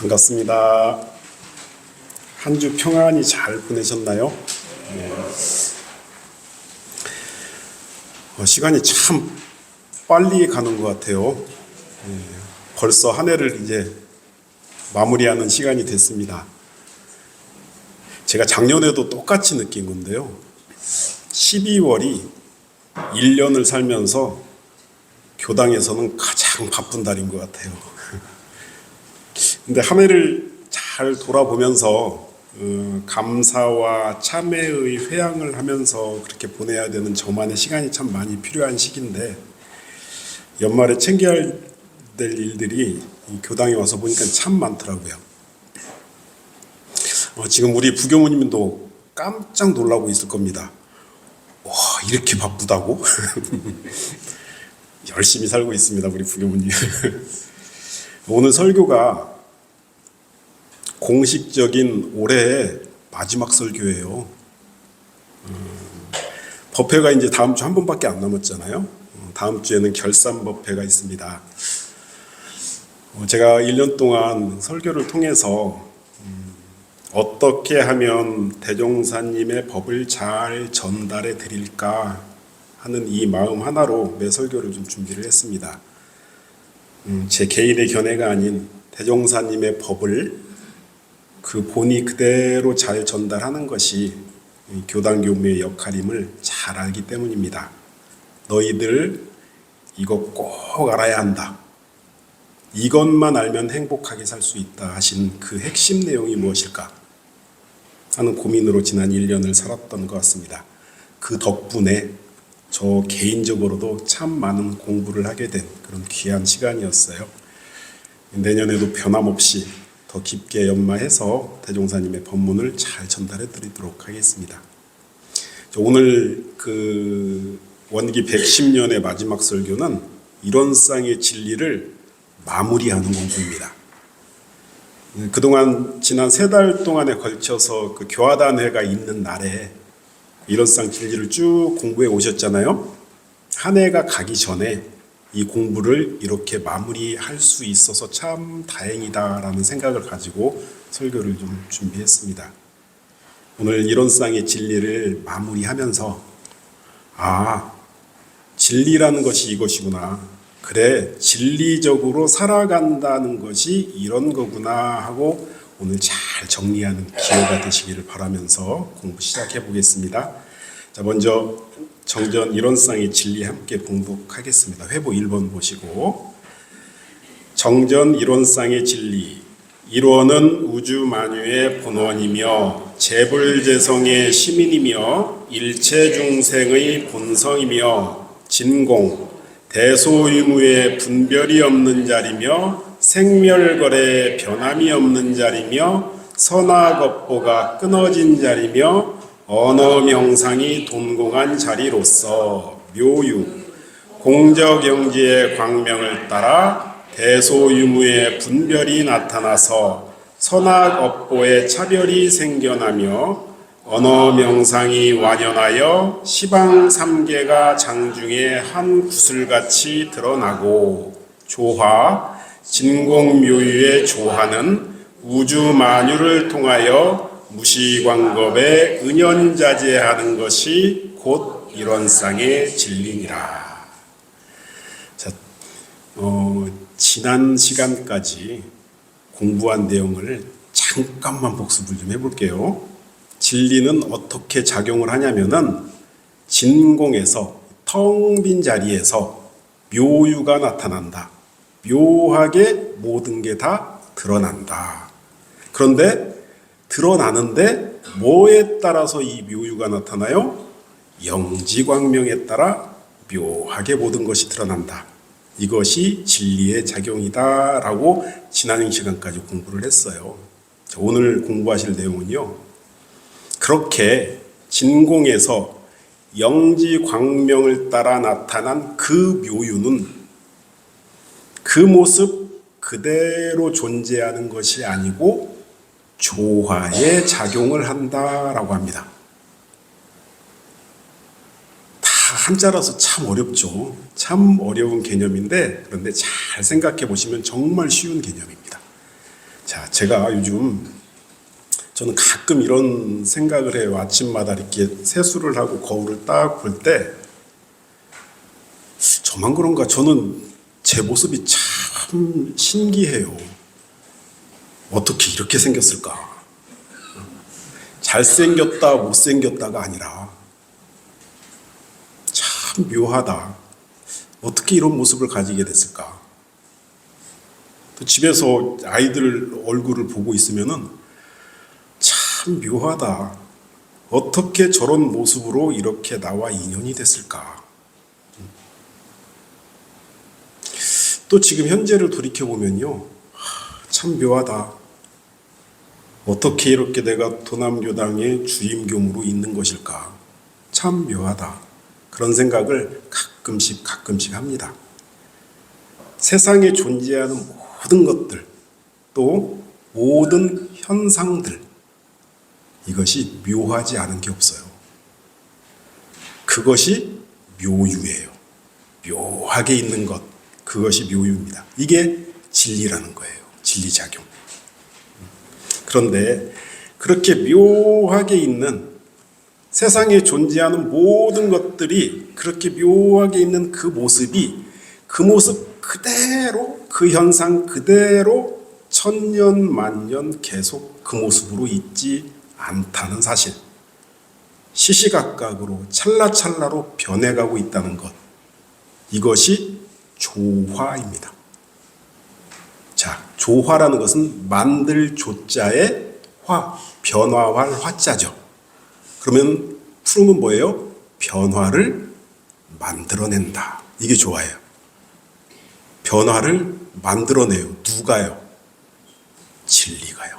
반갑습니다. 한 주 평안히 잘 보내셨나요? 시간이 참 빨리 가는 것 같아요. 벌써 한 해를 이제 마무리하는 시간이 됐습니다. 제가 작년에도 똑같이 느낀 건데요. 12월이 1년을 살면서 교당에서는 가장 바쁜 달인 것 같아요. 근데 한 해를 잘 돌아보면서 감사와 참회의 회양을 하면서 그렇게 보내야 되는 저만의 시간이 참 많이 필요한 시기인데, 연말에 챙겨야 될 일들이 이 교당에 와서 보니까 참 많더라고요. 지금 우리 부교무님도 깜짝 놀라고 있을 겁니다. 와, 이렇게 바쁘다고? 열심히 살고 있습니다, 우리 부교무님. 오늘 설교가 공식적인 올해의 마지막 설교예요. 법회가 이제 다음 주 한 번밖에 안 남았잖아요. 다음 주에는 결산 법회가 있습니다. 제가 1년 동안 설교를 통해서 어떻게 하면 대종사님의 법을 잘 전달해 드릴까 하는 이 마음 하나로 매 설교를 좀 준비를 했습니다. 제 개인의 견해가 아닌 대종사님의 법을 그 본의 그대로 잘 전달하는 것이 교당 교무의 역할임을 잘 알기 때문입니다. 너희들 이거 꼭 알아야 한다. 이것만 알면 행복하게 살 수 있다 하신 그 핵심 내용이 무엇일까 하는 고민으로 지난 1년을 살았던 것 같습니다. 그 덕분에 저 개인적으로도 참 많은 공부를 하게 된 그런 귀한 시간이었어요. 내년에도 변함없이 더 깊게 연마해서 대종사님의 법문을 잘 전달해 드리도록 하겠습니다. 오늘 그 원기 110년의 마지막 설교는 이론상의 진리를 마무리하는 공부입니다. 그동안 지난 3달 동안에 걸쳐서 그 교화단회가 있는 날에 이론상 진리를 쭉 공부해 오셨잖아요. 한 해가 가기 전에 이 공부를 이렇게 마무리할 수 있어서 참 다행이다라는 생각을 가지고 설교를 좀 준비했습니다. 오늘 이론상의 진리를 마무리하면서 진리라는 것이 이것이구나. 그래, 진리적으로 살아간다는 것이 이런 거구나 하고 오늘 잘 정리하는 기회가 되시기를 바라면서 공부 시작해 보겠습니다. 자, 먼저 정전 이론상의 진리 함께 봉독하겠습니다. 회보 1번 보시고. 정전 이론상의 진리. 일원은 우주 만유의 본원이며 재불재성의 시민이며 일체 중생의 본성이며 진공, 대소유무의 분별이 없는 자리며 생멸거래 변함이 없는 자리며 선악업보가 끊어진 자리며 언어명상이 돈공한 자리로서 묘유, 공적영지의 광명을 따라 대소유무의 분별이 나타나서 선악업보의 차별이 생겨나며 언어명상이 완연하여 시방삼계가 장중에 한 구슬같이 드러나고 조화, 진공묘유의 조화는 우주만유를 통하여 무시광겁에 은연자재하는 것이 곧 이론상의 진리니라. 자, 지난 시간까지 공부한 내용을 잠깐만 복습을 좀 해볼게요. 진리는 어떻게 작용을 하냐면은 진공에서 텅 빈 자리에서 묘유가 나타난다. 묘하게 모든 게 다 드러난다. 그런데 드러나는데 뭐에 따라서 이 묘유가 나타나요? 영지광명에 따라 묘하게 모든 것이 드러난다. 이것이 진리의 작용이다 라고 지난 시간까지 공부를 했어요. 오늘 공부하실 내용은요, 그렇게 진공에서 영지광명을 따라 나타난 그 묘유는 그 모습 그대로 존재하는 것이 아니고 조화에 작용을 한다라고 합니다. 다 한자라서 참 어렵죠. 참 어려운 개념인데, 그런데 잘 생각해 보시면 정말 쉬운 개념입니다. 자, 제가 요즘 저는 가끔 이런 생각을 해요. 아침마다 이렇게 세수를 하고 거울을 딱 볼 때 저만 그런가? 저는 제 모습이 참 신기해요. 어떻게 이렇게 생겼을까? 잘생겼다, 못생겼다가 아니라 참 묘하다. 어떻게 이런 모습을 가지게 됐을까? 또 집에서 아이들 얼굴을 보고 있으면은 참 묘하다. 어떻게 저런 모습으로 이렇게 나와 인연이 됐을까? 또 지금 현재를 돌이켜보면요. 참 묘하다. 어떻게 이렇게 내가 도남교당의 주임교무로 있는 것일까? 참 묘하다. 그런 생각을 가끔씩 합니다. 세상에 존재하는 모든 것들, 또 모든 현상들, 이것이 묘하지 않은 게 없어요. 그것이 묘유예요. 묘하게 있는 것, 그것이 묘유입니다. 이게 진리라는 거예요. 진리작용. 그런데 그렇게 묘하게 있는 세상에 존재하는 모든 것들이 그렇게 묘하게 있는 그 모습이 그 모습 그대로 그 현상 그대로 천년 만년 계속 그 모습으로 있지 않다는 사실. 시시각각으로 찰나찰나로 변해가고 있다는 것. 이것이 조화입니다. 자, 조화라는 것은 만들 조자의 화, 변화할 화자죠. 그러면 푸름은 뭐예요? 변화를 만들어낸다. 이게 조화예요. 변화를 만들어내요. 누가요? 진리가요.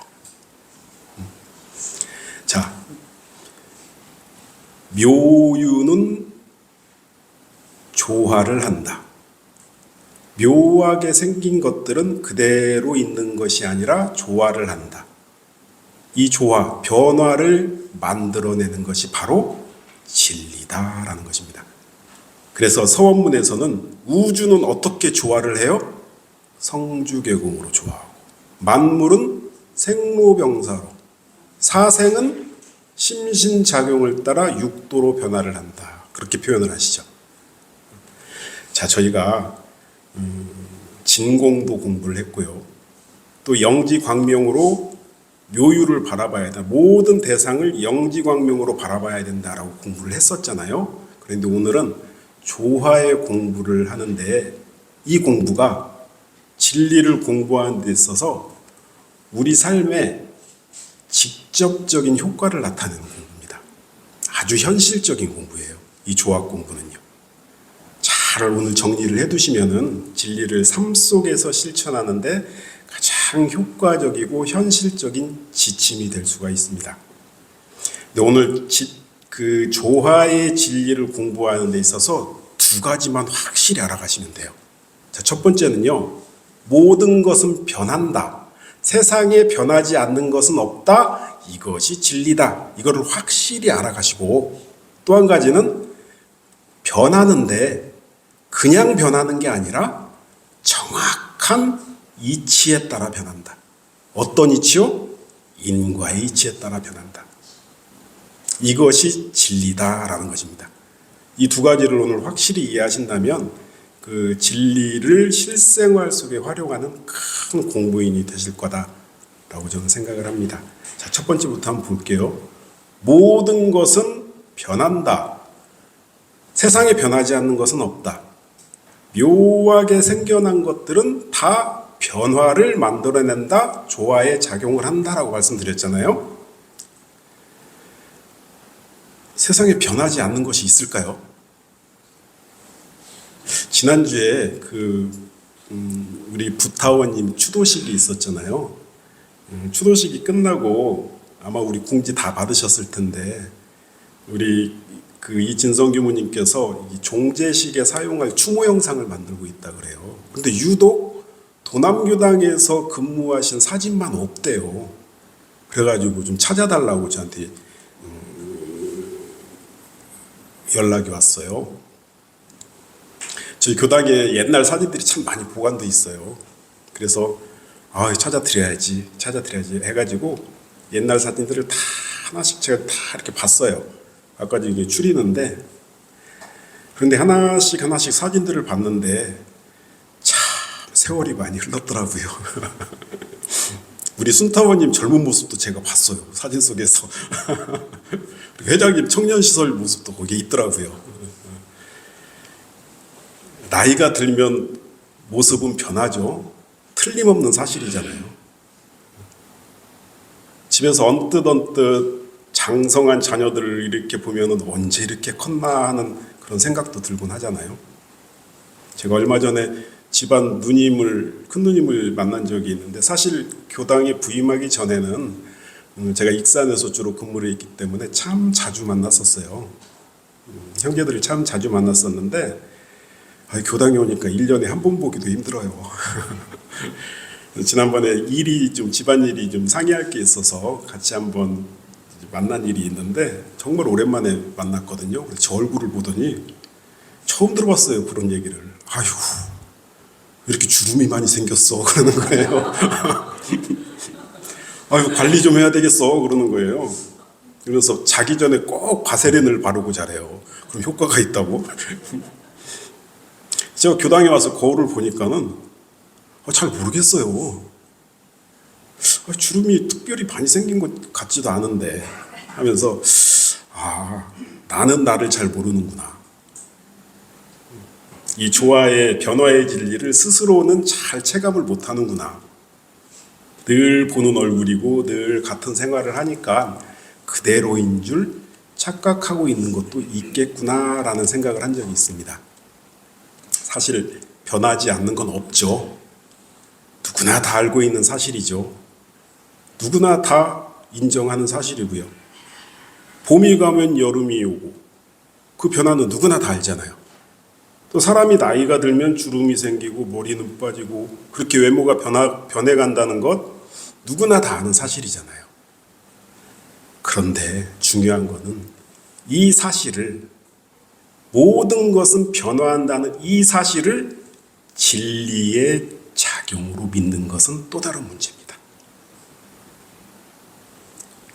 자, 묘유는 조화를 한다. 묘하게 생긴 것들은 그대로 있는 것이 아니라 조화를 한다. 이 조화, 변화를 만들어내는 것이 바로 진리다라는 것입니다. 그래서 서원문에서는 우주는 어떻게 조화를 해요? 성주계공으로 조화하고, 만물은 생로병사로, 사생은 심신작용을 따라 육도로 변화를 한다. 그렇게 표현을 하시죠. 자, 저희가 진공도 공부를 했고요. 또 영지광명으로 묘유를 바라봐야 된다. 모든 대상을 영지광명으로 바라봐야 된다라고 공부를 했었잖아요. 그런데 오늘은 조화의 공부를 하는데 이 공부가 진리를 공부하는 데 있어서 우리 삶에 직접적인 효과를 나타내는 공부입니다. 아주 현실적인 공부예요. 이 조화 공부는요. 잘 오늘 정리를 해두시면은 진리를 삶 속에서 실천하는데 가장 효과적이고 현실적인 지침이 될 수가 있습니다. 근데 오늘 그 조화의 진리를 공부하는 데 있어서 두 가지만 확실히 알아가시면 돼요. 자, 첫 번째는요. 모든 것은 변한다. 세상에 변하지 않는 것은 없다. 이것이 진리다. 이거를 확실히 알아가시고, 또 한 가지는 변하는데 그냥 변하는 게 아니라 정확한 이치에 따라 변한다. 어떤 이치요? 인과의 이치에 따라 변한다. 이것이 진리다라는 것입니다. 이 두 가지를 오늘 확실히 이해하신다면 그 진리를 실생활 속에 활용하는 큰 공부인이 되실 거다라고 저는 생각을 합니다. 자, 첫 번째부터 한번 볼게요. 모든 것은 변한다. 세상에 변하지 않는 것은 없다. 묘하게 생겨난 것들은 다 변화를 만들어낸다, 조화에 작용을 한다라고 말씀드렸잖아요. 세상에 변하지 않는 것이 있을까요? 지난주에 우리 부타원님 추도식이 있었잖아요. 추도식이 끝나고 아마 우리 궁지 다 받으셨을 텐데 우리 이진성 교무님께서 이 종제식에 사용할 추모 영상을 만들고 있다 그래요. 근데 유독 도남교당에서 근무하신 사진만 없대요. 그래가지고 좀 찾아달라고 저한테 연락이 왔어요. 저희 교당에 옛날 사진들이 참 많이 보관돼 있어요. 그래서 아, 찾아드려야지 해가지고 옛날 사진들을 다 하나씩 제가 다 이렇게 봤어요. 아까 이게 추리는데, 그런데 하나씩 사진들을 봤는데 참 세월이 많이 흘렀더라고요. 우리 순타원님 젊은 모습도 제가 봤어요. 사진 속에서. 회장님 청년시설 모습도 거기에 있더라고요. 나이가 들면 모습은 변하죠. 틀림없는 사실이잖아요. 집에서 언뜻 장성한 자녀들을 이렇게 보면은 언제 이렇게 컸나 하는 그런 생각도 들곤 하잖아요. 제가 얼마 전에 집안 큰 누님을 만난 적이 있는데, 사실 교당에 부임하기 전에는 제가 익산에서 주로 근무를 했기 때문에 참 자주 만났었어요. 형제들을 참 자주 만났었는데, 교당에 오니까 1년에 한 번 보기도 힘들어요. 지난번에 집안일이 좀 상의할 게 있어서 같이 한번 만난 일이 있는데 정말 오랜만에 만났거든요. 그래서 저 얼굴을 보더니 처음 들어봤어요, 그런 얘기를. 아휴, 왜 이렇게 주름이 많이 생겼어? 그러는 거예요. 아유, 관리 좀 해야 되겠어? 그러는 거예요. 그래서 자기 전에 꼭 바세린을 바르고 자래요. 그럼 효과가 있다고? 제가 교당에 와서 거울을 보니까는 잘 모르겠어요. 주름이 특별히 많이 생긴 것 같지도 않은데 하면서, 나는 나를 잘 모르는구나. 이 조화의 변화의 진리를 스스로는 잘 체감을 못하는구나. 늘 보는 얼굴이고 늘 같은 생활을 하니까 그대로인 줄 착각하고 있는 것도 있겠구나라는 생각을 한 적이 있습니다. 사실 변하지 않는 건 없죠. 누구나 다 알고 있는 사실이죠. 누구나 다 인정하는 사실이고요. 봄이 가면 여름이 오고 그 변화는 누구나 다 알잖아요. 또 사람이 나이가 들면 주름이 생기고 머리는 빠지고 그렇게 외모가 변해간다는 것 누구나 다 아는 사실이잖아요. 그런데 중요한 거는 이 사실을, 모든 것은 변화한다는 이 사실을 진리의 작용으로 믿는 것은 또 다른 문제입니다.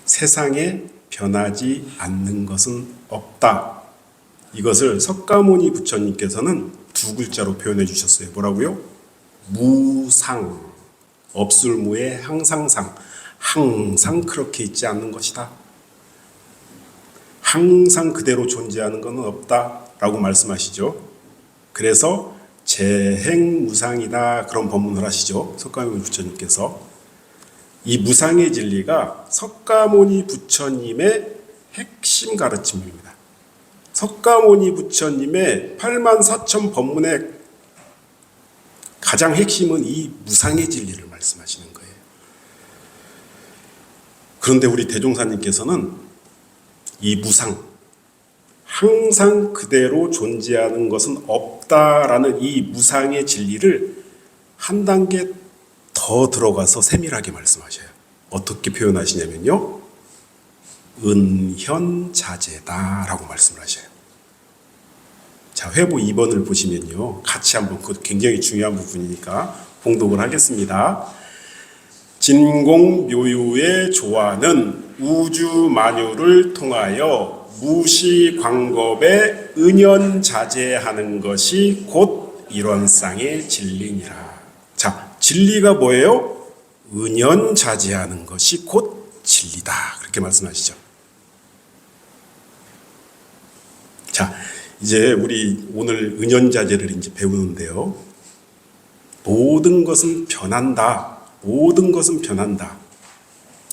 세상에 변하지 않는 것은 없다. 이것을 석가모니 부처님께서는 두 글자로 표현해 주셨어요. 뭐라고요? 무상. 없을무에 항상상. 항상 그렇게 있지 않는 것이다. 항상 그대로 존재하는 것은 없다라고 말씀하시죠. 그래서 재행무상이다, 그런 법문을 하시죠. 석가모니 부처님께서. 이 무상의 진리가 석가모니 부처님의 핵심 가르침입니다. 석가모니 부처님의 84,000 법문의 가장 핵심은 이 무상의 진리를 말씀하시는 거예요. 그런데 우리 대종사님께서는 이 무상, 항상 그대로 존재하는 것은 없다라는 이 무상의 진리를 한 단계 더 들어가서 세밀하게 말씀하셔요. 어떻게 표현하시냐면요, 은현자재다라고 말씀을 하셔요. 자, 회보 2번을 보시면요, 같이 한번, 그 굉장히 중요한 부분이니까 봉독을 하겠습니다. 진공묘유의 조화는 우주 만유를 통하여 무시광겁에 은연자재하는 것이 곧 일원상의 진리니라. 자, 진리가 뭐예요? 은연자재하는 것이 곧 진리다, 그렇게 말씀하시죠. 자, 이제 우리 오늘 은연자재를 이제 배우는데요. 모든 것은 변한다. 모든 것은 변한다.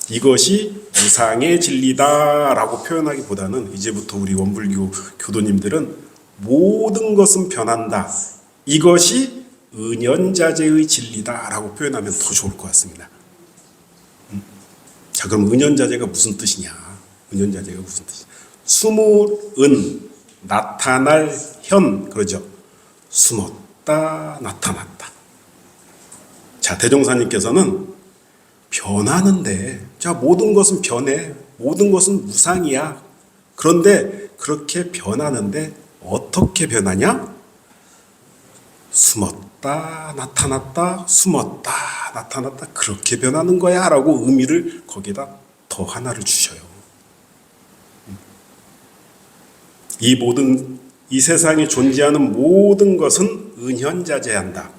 이것이 무상의 진리다라고 표현하기보다는 이제부터 우리 원불교 교도님들은 모든 것은 변한다. 이것이 은연자재의 진리다라고 표현하면 더 좋을 것 같습니다. 자, 그럼 은연자재가 무슨 뜻이냐? 은연자재가 무슨 뜻이냐? 숨은 나타날 현, 그러죠. 숨었다 나타났다. 자, 대종사님께서는 변하는데, 자, 모든 것은 변해, 모든 것은 무상이야. 그런데 그렇게 변하는데 어떻게 변하냐? 숨었다 나타났다, 숨었다 나타났다 그렇게 변하는 거야 라고 의미를 거기에다 더 하나를 주셔요. 이 세상에 존재하는 모든 것은 은현자재한다.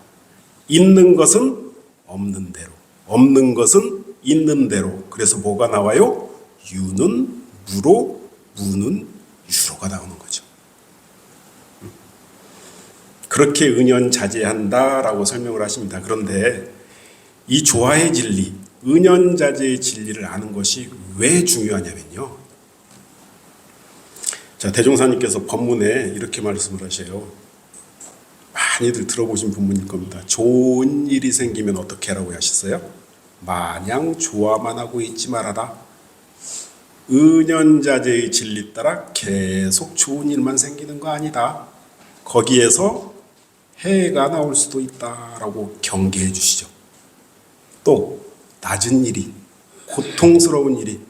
있는 것은 없는 대로, 없는 것은 있는 대로. 그래서 뭐가 나와요? 유는 무로, 무는 유로가 나오는 거죠. 그렇게 은연자재한다라고 설명을 하십니다. 그런데 이 조화의 진리, 은연자재의 진리를 아는 것이 왜 중요하냐면요. 자, 대종사님께서 법문에 이렇게 말씀을 하셔요. 많이들 들어보신 본문일 겁니다. 좋은 일이 생기면 어떻게 하라고 하셨어요? 마냥 좋아만 하고 있지 말아라. 은연자재의 진리 따라 계속 좋은 일만 생기는 거 아니다. 거기에서 해가 나올 수도 있다라고 경계해 주시죠. 또 낮은 일이, 고통스러운 일이,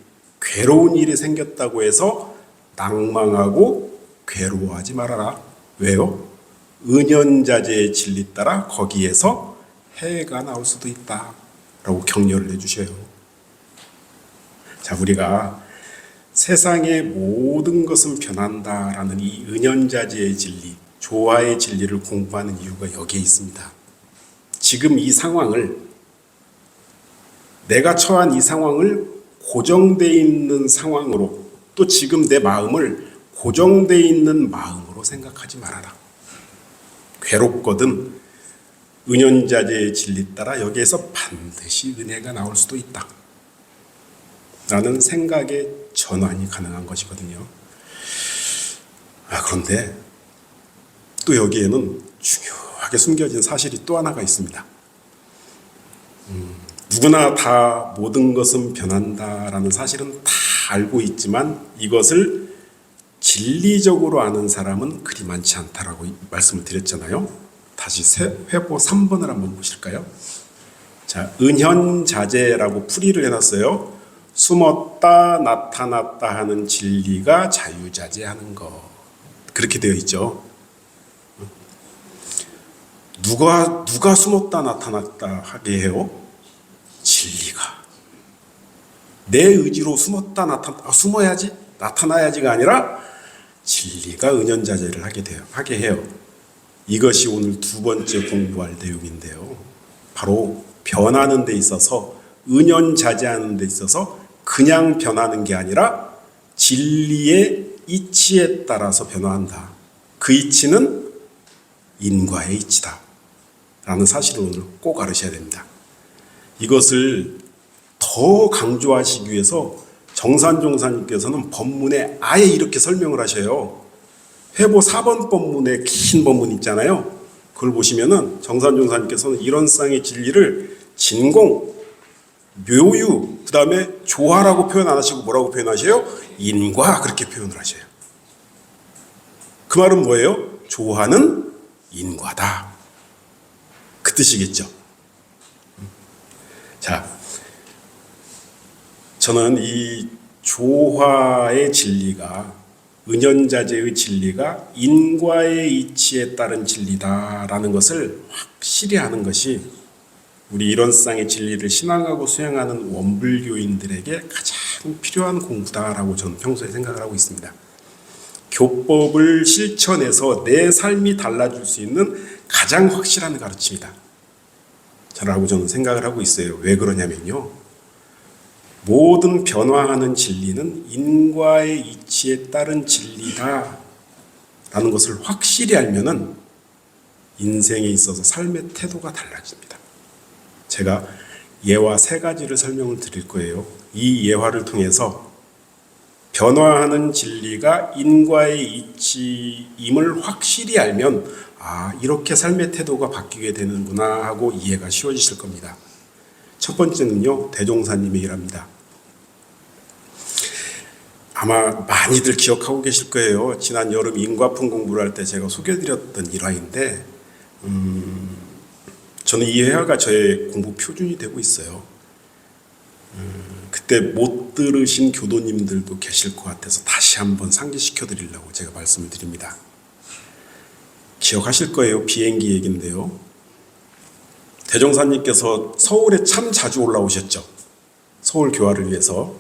괴로운 일이 생겼다고 해서 낭망하고 괴로워하지 말아라. 왜요? 은연자재의 진리 따라 거기에서 해가 나올 수도 있다라고 격려를 해주셔요. 자, 우리가 세상의 모든 것은 변한다라는 이 은연자재의 진리, 조화의 진리를 공부하는 이유가 여기에 있습니다. 지금 이 상황을, 내가 처한 이 상황을 고정되어 있는 상황으로, 또 지금 내 마음을 고정되어 있는 마음으로 생각하지 말아라. 괴롭거든 은연자재의 진리 따라 여기에서 반드시 은혜가 나올 수도 있다 라는 생각의 전환이 가능한 것이거든요. 그런데 또 여기에는 중요하게 숨겨진 사실이 또 하나가 있습니다. 누구나 다 모든 것은 변한다라는 사실은 다 알고 있지만 이것을 진리적으로 아는 사람은 그리 많지 않다라고 말씀을 드렸잖아요. 다시 회보 3번을 한번 보실까요? 자, 은현자재라고 풀이를 해놨어요. 숨었다 나타났다 하는 진리가 자유자재하는 것. 그렇게 되어 있죠. 누가 숨었다 나타났다 하게 해요? 진리가. 내 의지로 숨어야지, 나타나야지가 아니라 진리가 은연자재를 하게 해요. 이것이 오늘 두 번째 공부할 내용인데요. 바로 변하는 데 있어서, 은연자재하는 데 있어서 그냥 변하는 게 아니라 진리의 이치에 따라서 변화한다. 그 이치는 인과의 이치다 라는 사실을 오늘 꼭 알으셔야 됩니다. 이것을 더 강조하시기 위해서 정산종사님께서는 법문에 아예 이렇게 설명을 하셔요. 회보 4번 법문에 긴 법문 있잖아요. 그걸 보시면은 정산종사님께서는 이런 쌍의 진리를 진공, 묘유, 그 다음에 조화라고 표현 안 하시고 뭐라고 표현하셔요? 인과, 그렇게 표현을 하셔요. 그 말은 뭐예요? 조화는 인과다. 그 뜻이겠죠. 자, 저는 이 조화의 진리가, 은연자재의 진리가 인과의 이치에 따른 진리다라는 것을 확실히 아는 것이 우리 일원상의 진리를 신앙하고 수행하는 원불교인들에게 가장 필요한 공부다라고 저는 평소에 생각을 하고 있습니다. 교법을 실천해서 내 삶이 달라질 수 있는 가장 확실한 가르침이다 라고 저는 생각을 하고 있어요. 왜 그러냐면요, 모든 변화하는 진리는 인과의 이치에 따른 진리다 라는 것을 확실히 알면은 인생에 있어서 삶의 태도가 달라집니다. 제가 예화 3가지를 설명을 드릴 거예요. 이 예화를 통해서 변화하는 진리가 인과의 이치임을 확실히 알면 이렇게 삶의 태도가 바뀌게 되는구나 하고 이해가 쉬워지실 겁니다. 첫 번째는요, 대종사님의 일화입니다. 아마 많이들 기억하고 계실 거예요. 지난 여름 인과품 공부를 할 때 제가 소개해드렸던 일화인데 저는 이 회화가 저의 공부 표준이 되고 있어요. 그때 못 들으신 교도님들도 계실 것 같아서 다시 한번 상기시켜 드리려고 제가 말씀을 드립니다. 기억하실 거예요. 비행기 얘기인데요. 대종사님께서 서울에 참 자주 올라오셨죠. 서울 교화를 위해서.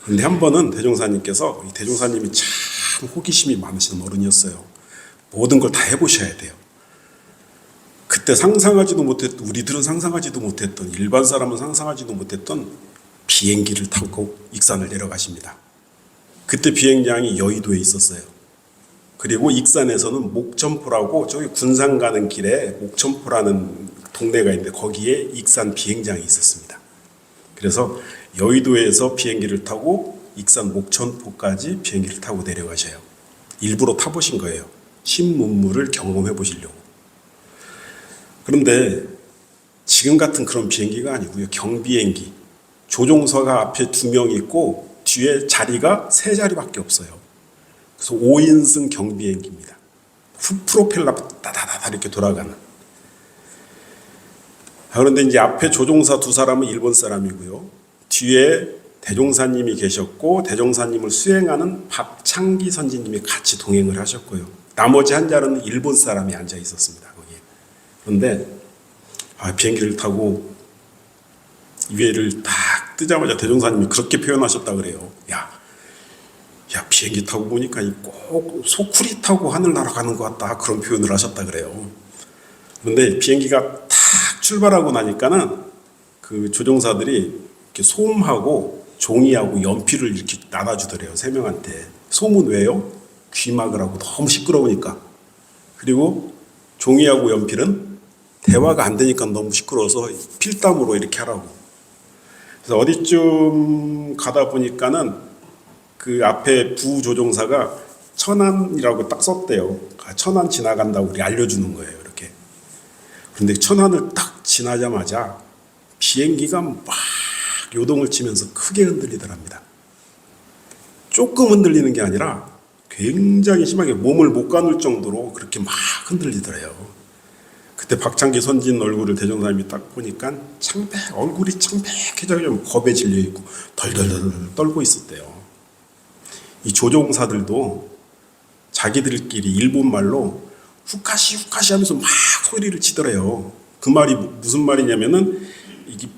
근데 한 번은 대종사님께서, 대종사님이 참 호기심이 많으신 어른이었어요. 모든 걸 다 해보셔야 돼요. 그때 상상하지도 못했던, 우리들은 상상하지도 못했던, 일반 사람은 상상하지도 못했던 비행기를 타고 익산을 내려가십니다. 그때 비행장이 여의도에 있었어요. 그리고 익산에서는 목천포라고 저기 군산 가는 길에 목천포라는 동네가 있는데 거기에 익산 비행장이 있었습니다. 그래서 여의도에서 비행기를 타고 익산 목천포까지 비행기를 타고 내려가셔요. 일부러 타보신 거예요. 신문물을 경험해 보시려고. 그런데 지금 같은 그런 비행기가 아니고요. 경비행기. 조종사가 앞에 2명 있고 뒤에 자리가 3자리밖에 없어요. 그래서 5인승 경비행기입니다. 프로펠러 따다다다 이렇게 돌아가는. 그런데 이제 앞에 조종사 2사람은 일본 사람이고요. 뒤에 대종사님이 계셨고 대종사님을 수행하는 박창기 선지님이 같이 동행을 하셨고요. 나머지 한 자리는 일본 사람이 앉아 있었습니다. 거기에. 그런데 비행기를 타고 위에를 딱 뜨자마자 대종사님이 그렇게 표현하셨다 그래요. 야, 비행기 타고 보니까 꼭 소쿠리 타고 하늘 날아가는 것 같다. 그런 표현을 하셨다 그래요. 그런데 비행기가 탁 출발하고 나니까는 그 조종사들이 이렇게 솜하고 종이하고 연필을 이렇게 나눠주더래요. 3명한테. 솜은 왜요? 귀 막으라고 너무 시끄러우니까. 그리고 종이하고 연필은 대화가 안 되니까 너무 시끄러워서 필담으로 이렇게 하라고. 그래서 어디쯤 가다 보니까는 그 앞에 부조종사가 천안이라고 딱 썼대요. 천안 지나간다고 우리 알려주는 거예요. 이렇게. 그런데 천안을 딱 지나자마자 비행기가 막 요동을 치면서 크게 흔들리더랍니다. 조금 흔들리는 게 아니라 굉장히 심하게 몸을 못 가눌 정도로 그렇게 막 흔들리더래요. 그때 박창기 선진 얼굴을 대종사님이 딱 보니까 얼굴이 창백해져 겁에 질려 있고 덜덜덜 떨고 있었대요. 이 조종사들도 자기들끼리 일본말로 후카시 후카시 하면서 막 소리를 치더래요. 그 말이 무슨 말이냐면은 이게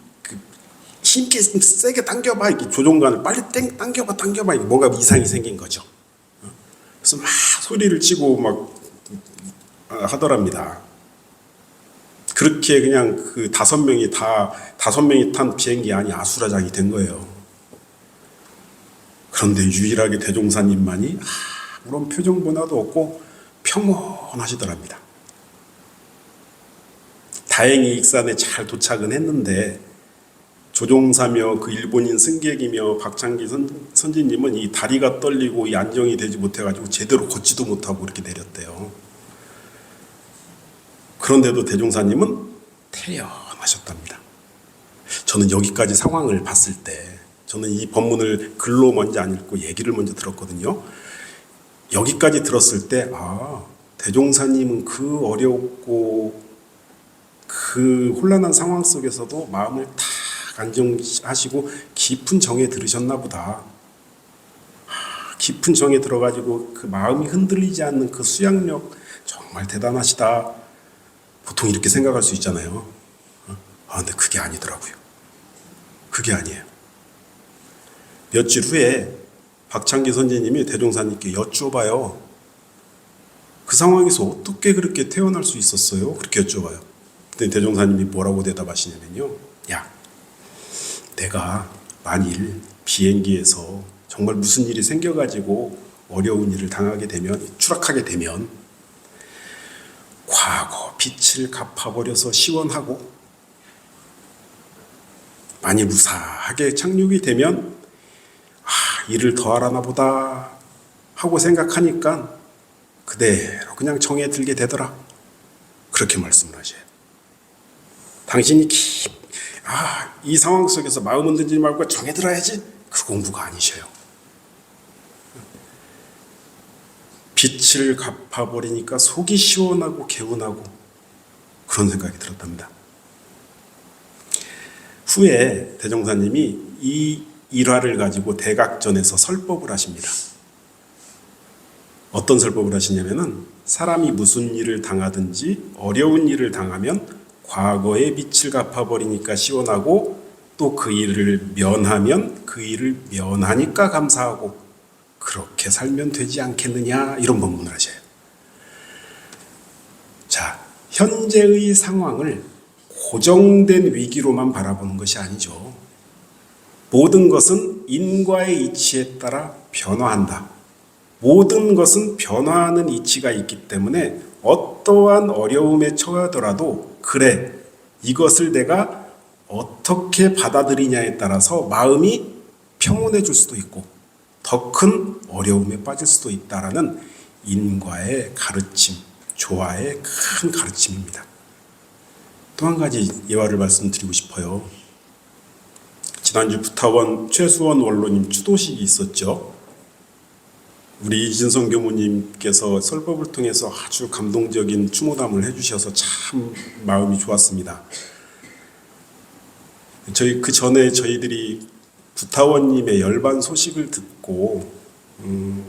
힘있게 세게 당겨봐. 이렇게 조종관을 빨리 당겨봐. 이게 뭔가 이상이 생긴 거죠. 그래서 막 소리를 치고 막 하더랍니다. 그렇게 그냥 그 5명이 탄 비행기 안이 아수라장이 된 거예요. 그런데 유일하게 대종사님만이 아무런 표정 변화도 없고 평온하시더랍니다. 다행히 익산에 잘 도착은 했는데 조종사며 그 일본인 승객이며 박창기 선지님은 이 다리가 떨리고 이 안정이 되지 못해가지고 제대로 걷지도 못하고 이렇게 내렸대요. 그런데도 대종사님은 태연하셨답니다. 저는 여기까지 상황을 봤을 때 저는 이 법문을 글로 먼저 안 읽고 얘기를 먼저 들었거든요. 여기까지 들었을 때 대종사님은 그 어렵고 그 혼란한 상황 속에서도 마음을 딱 안정하시고 깊은 정에 들으셨나 보다. 깊은 정에 들어가지고 그 마음이 흔들리지 않는 그 수양력 정말 대단하시다. 보통 이렇게 생각할 수 있잖아요. 근데 그게 아니더라고요. 그게 아니에요. 며칠 후에 박창기 선지님이 대종사님께 여쭤봐요. 그 상황에서 어떻게 그렇게 태어날 수 있었어요? 그렇게 여쭤봐요. 그때 대종사님이 뭐라고 대답하시냐면요. 야, 내가 만일 비행기에서 정말 무슨 일이 생겨가지고 어려운 일을 추락하게 되면 과거 빚을 갚아버려서 시원하고 만일 무사하게 착륙이 되면 일을 더 하라나 보다 하고 생각하니까 그대로 그냥 정에 들게 되더라. 그렇게 말씀을 하셔요. 당신이 이 상황 속에서 마음 흔들지 말고 정에 들어야지. 그 공부가 아니셔요. 빚을 갚아버리니까 속이 시원하고 개운하고 그런 생각이 들었답니다. 후에 대종사님이 이 일화를 가지고 대각전에서 설법을 하십니다. 어떤 설법을 하시냐면은 사람이 무슨 일을 당하든지 어려운 일을 당하면 과거의 빚을 갚아버리니까 시원하고 또 그 일을 면하면 그 일을 면하니까 감사하고 그렇게 살면 되지 않겠느냐 이런 본문을 하셔요. 자, 현재의 상황을 고정된 위기로만 바라보는 것이 아니죠. 모든 것은 인과의 이치에 따라 변화한다. 모든 것은 변화하는 이치가 있기 때문에 어떠한 어려움에 처하더라도 그래, 이것을 내가 어떻게 받아들이냐에 따라서 마음이 평온해질 수도 있고 더 큰 어려움에 빠질 수도 있다라는 인과의 가르침, 조화의 큰 가르침입니다. 또 한 가지 예화를 말씀드리고 싶어요. 지난주 부타원 최수원 원로님 추도식이 있었죠. 우리 이진성 교무님께서 설법을 통해서 아주 감동적인 추모담을 해주셔서 참 마음이 좋았습니다. 그 전에 저희들이 부타원님의 열반 소식을 듣고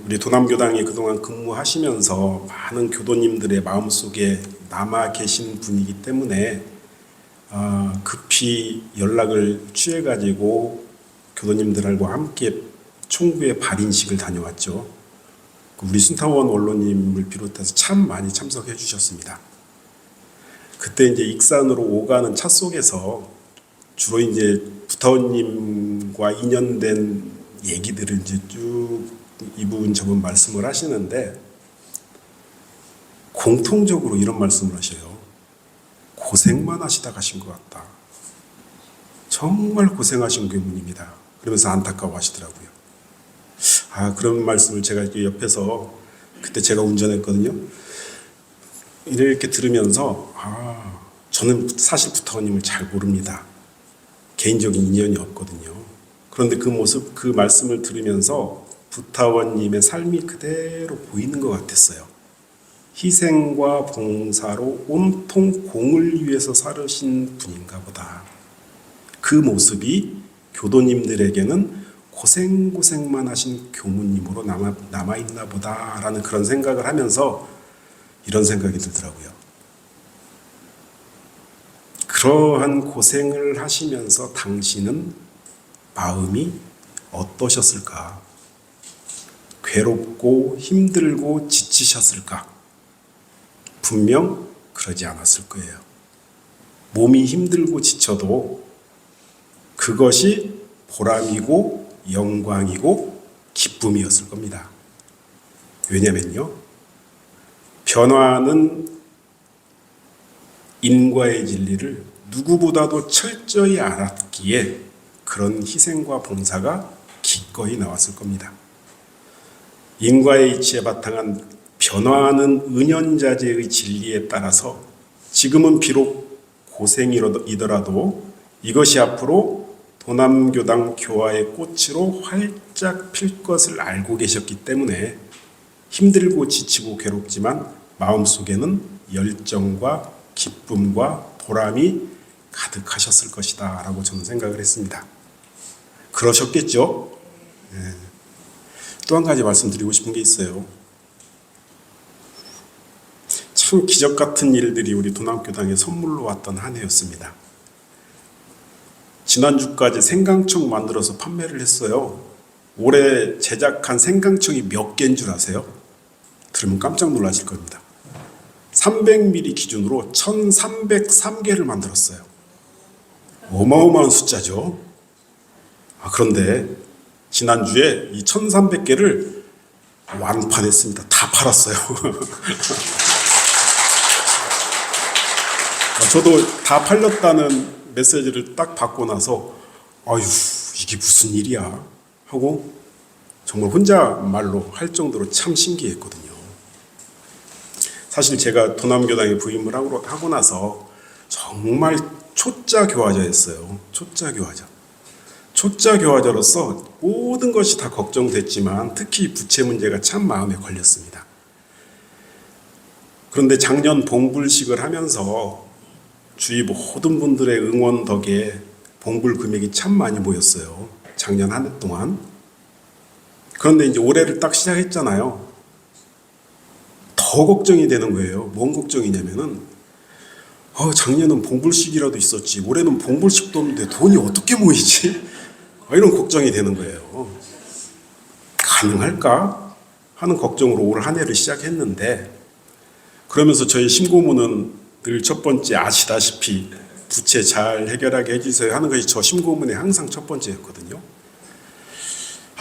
우리 도남교당에 그동안 근무하시면서 많은 교도님들의 마음속에 남아 계신 분이기 때문에 급히 연락을 취해가지고 교도님들하고 함께 총구의 발인식을 다녀왔죠. 우리 순타원 원로님을 비롯해서 참 많이 참석해 주셨습니다. 그때 이제 익산으로 오가는 차 속에서 주로 이제 부타원님과 인연된 얘기들을 이제 쭉 이분 저분 말씀을 하시는데 공통적으로 이런 말씀을 하셔요. 고생만 하시다 가신 것 같다. 정말 고생하신 교무님이다. 그러면서 안타까워 하시더라고요. 그런 말씀을 제가 옆에서 그때 제가 운전했거든요. 이렇게 들으면서 저는 사실 부타원님을 잘 모릅니다. 개인적인 인연이 없거든요. 그런데 그 모습, 그 말씀을 들으면서 부타원님의 삶이 그대로 보이는 것 같았어요. 희생과 봉사로 온통 공을 위해서 살으신 분인가 보다. 그 모습이 교도님들에게는 고생만 하신 교무님으로 남아있나 보다라는 그런 생각을 하면서 이런 생각이 들더라고요. 그러한 고생을 하시면서 당신은 마음이 어떠셨을까? 괴롭고 힘들고 지치셨을까? 분명 그러지 않았을 거예요. 몸이 힘들고 지쳐도 그것이 보람이고 영광이고 기쁨이었을 겁니다. 왜냐면요, 변화하는 인과의 진리를 누구보다도 철저히 알았기에 그런 희생과 봉사가 기꺼이 나왔을 겁니다. 인과의 이치에 바탕한 변화하는 은연자재의 진리에 따라서 지금은 비록 고생이더라도 이것이 앞으로 도남교당 교화의 꽃으로 활짝 필 것을 알고 계셨기 때문에 힘들고 지치고 괴롭지만 마음속에는 열정과 기쁨과 보람이 가득하셨을 것이다 라고 저는 생각을 했습니다. 그러셨겠죠? 또 한 가지 말씀드리고 싶은 게 있어요. 참 기적 같은 일들이 우리 도남교당에 선물로 왔던 한 해였습니다. 지난주까지 생강청 만들어서 판매를 했어요. 올해 제작한 생강청이 몇 개인 줄 아세요? 들으면 깜짝 놀라실 겁니다. 300ml 기준으로 1303개를 만들었어요. 어마어마한 숫자죠. 그런데 지난주에 이 1300개를 완판했습니다. 다 팔았어요. 저도 다 팔렸다는 메시지를 딱 받고 나서 아유, 이게 무슨 일이야 하고 정말 혼자말로 할 정도로 참 신기했거든요. 사실 제가 도남교당에 부임을 하고 나서 정말 초짜 교화자였어요. 초짜 교화자. 초짜 교화자로서 모든 것이 다 걱정됐지만 특히 부채 문제가 참 마음에 걸렸습니다. 그런데 작년 봉불식을 하면서 주위 모든 분들의 응원 덕에 봉불 금액이 참 많이 모였어요. 작년 한 해 동안. 그런데 이제 올해를 딱 시작했잖아요. 더 걱정이 되는 거예요. 뭔 걱정이냐면은 작년은 봉불식이라도 있었지 올해는 봉불식도 없는데 돈이 어떻게 모이지? 이런 걱정이 되는 거예요. 가능할까 하는 걱정으로 올 한 해를 시작했는데, 그러면서 저희 심고문은 늘 첫 번째 아시다시피 부채 잘 해결하게 해주세요 하는 것이 저 심고문의 항상 첫 번째였거든요.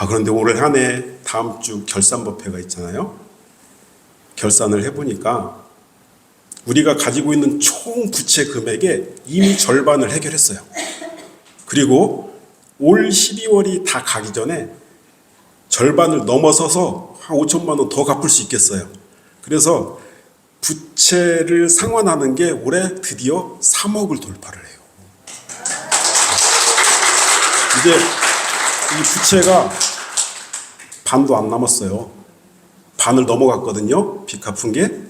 그런데 올 한 해 다음 주 결산법회가 있잖아요. 결산을 해보니까 우리가 가지고 있는 총 부채 금액의 이미 절반을 해결했어요. 그리고 올 12월이 다 가기 전에 절반을 넘어서서 한 5천만 원 더 갚을 수 있겠어요. 그래서 부채를 상환하는 게 올해 드디어 3억을 돌파를 해요. 이제 이 부채가 반도 안 남았어요. 반을 넘어갔거든요. 빚 갚은 게.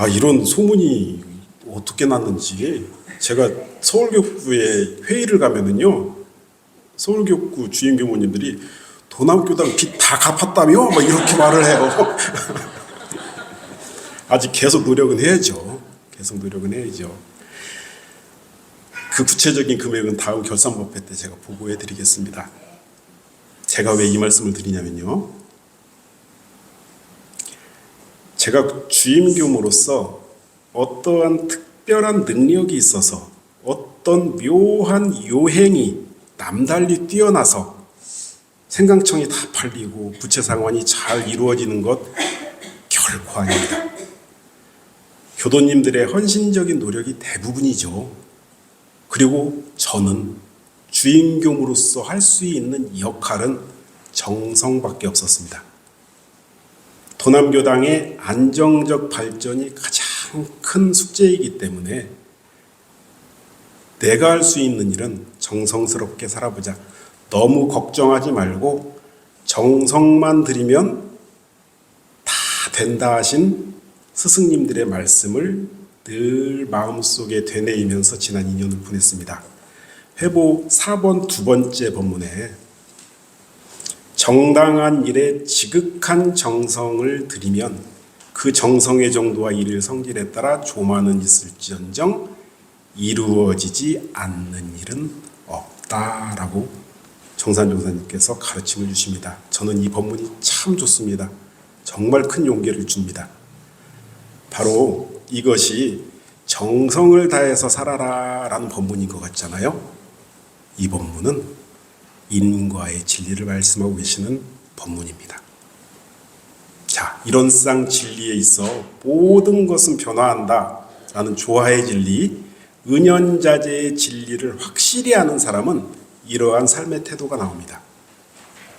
이런 소문이 어떻게 났는지, 제가 서울교구에 회의를 가면은요, 서울교구 주임교무님들이 도남교당 빚 다 갚았다며? 막 이렇게 말을 해요. 아직 계속 노력은 해야죠. 계속 노력은 해야죠. 그 구체적인 금액은 다음 결산법회 때 제가 보고해 드리겠습니다. 제가 왜 이 말씀을 드리냐면요, 제가 주임교무로서 어떠한 특별한 능력이 있어서 어떤 묘한 요행이 남달리 뛰어나서 생강청이 다 팔리고 부채 상환이 잘 이루어지는 것 결코 아닙니다. 교도님들의 헌신적인 노력이 대부분이죠. 그리고 저는 주임교무로서 할 수 있는 역할은 정성밖에 없었습니다. 도남교당의 안정적 발전이 가장 큰 숙제이기 때문에 내가 할 수 있는 일은 정성스럽게 살아보자. 너무 걱정하지 말고 정성만 들이면 다 된다 하신 스승님들의 말씀을 늘 마음속에 되뇌이면서 지난 2년을 보냈습니다. 회보 4번 두 번째 본문에 정당한 일에 지극한 정성을 들이면 그 정성의 정도와 일의 성질에 따라 조만은 있을지언정 이루어지지 않는 일은 없다라고 정산종사님께서 가르침을 주십니다. 저는 이 본문이 참 좋습니다. 정말 큰 용기를 줍니다. 바로 이것이 정성을 다해서 살아라 라는 본문인 것 같잖아요. 이 본문은 인과의 진리를 말씀하고 계시는 본문입니다. 자, 이런상 진리에 있어 모든 것은 변화한다 라는 조화의 진리, 은연자재의 진리를 확실히 아는 사람은 이러한 삶의 태도가 나옵니다.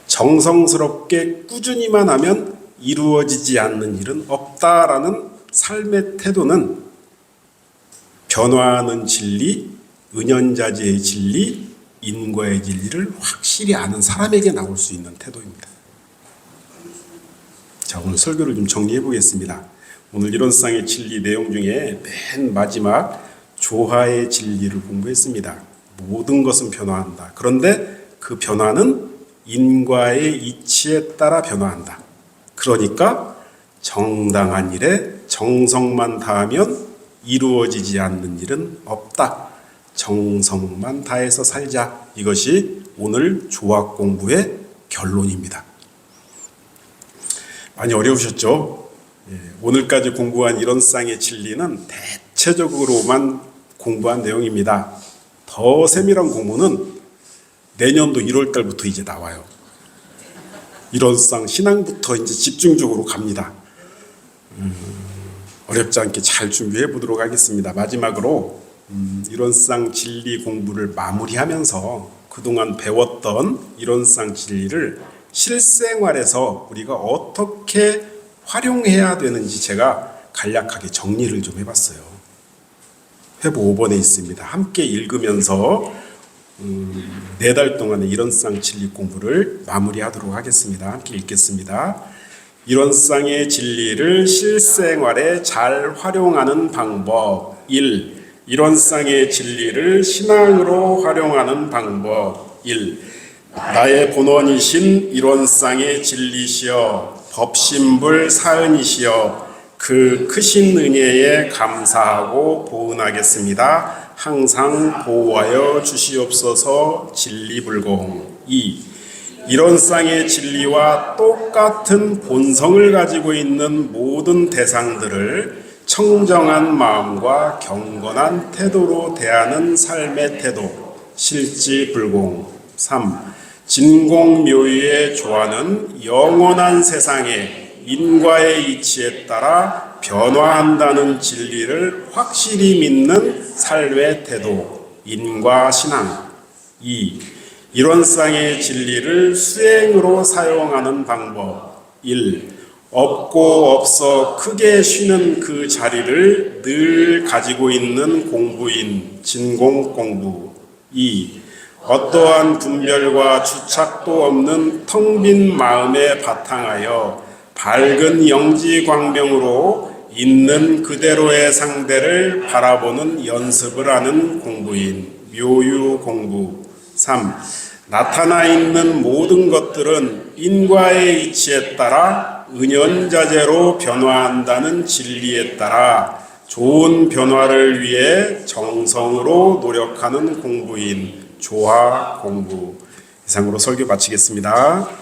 정성스럽게 꾸준히만 하면 이루어지지 않는 일은 없다라는 삶의 태도는 변화하는 진리, 은연자재의 진리, 인과의 진리를 확실히 아는 사람에게 나올 수 있는 태도입니다. 자, 오늘 설교를 좀 정리해 보겠습니다. 오늘 이론상의 진리 내용 중에 맨 마지막 조화의 진리를 공부했습니다. 모든 것은 변화한다. 그런데 그 변화는 인과의 이치에 따라 변화한다. 그러니까 정당한 일에 정성만 다하면 이루어지지 않는 일은 없다. 정성만 다해서 살자. 이것이 오늘 조화 공부의 결론입니다. 많이 어려우셨죠? 오늘까지 공부한 이론상의 진리는 대체적으로만 공부한 내용입니다. 더 세밀한 공부는 내년도 1월 달부터 이제 나와요. 이론상 신앙부터 이제 집중적으로 갑니다. 어렵지 않게 잘 준비해 보도록 하겠습니다. 마지막으로 이론상 진리 공부를 마무리하면서 그동안 배웠던 이론상 진리를 실생활에서 우리가 어떻게 활용해야 되는지 제가 간략하게 정리를 좀 해봤어요. 회보 5번에 있습니다. 함께 읽으면서 4달 동안의 이론상 진리 공부를 마무리하도록 하겠습니다. 함께 읽겠습니다. 이론상의 진리를 실생활에 잘 활용하는 방법 1. 이론상의 진리를 신앙으로 활용하는 방법 1. 나의 본원이신 이론상의 진리시여 법신불 사은이시여 그 크신 은혜에 감사하고 보은하겠습니다. 항상 보호하여 주시옵소서. 진리불공. 2. 이런 쌍의 진리와 똑같은 본성을 가지고 있는 모든 대상들을 청정한 마음과 경건한 태도로 대하는 삶의 태도. 실지불공. 3. 진공묘유의 조화는 영원한 세상에 인과의 이치에 따라 변화한다는 진리를 확실히 믿는 삶의 태도. 인과신앙. 2. 이론상의 진리를 수행으로 사용하는 방법. 1. 없고 없어 크게 쉬는 그 자리를 늘 가지고 있는 공부인 진공공부. 2. 어떠한 분별과 주착도 없는 텅 빈 마음에 바탕하여 밝은 영지광명으로 있는 그대로의 상대를 바라보는 연습을 하는 공부인 묘유공부. 3. 나타나 있는 모든 것들은 인과의 이치에 따라 은연자재로 변화한다는 진리에 따라 좋은 변화를 위해 정성으로 노력하는 공부인 조화공부. 이상으로 설교 마치겠습니다.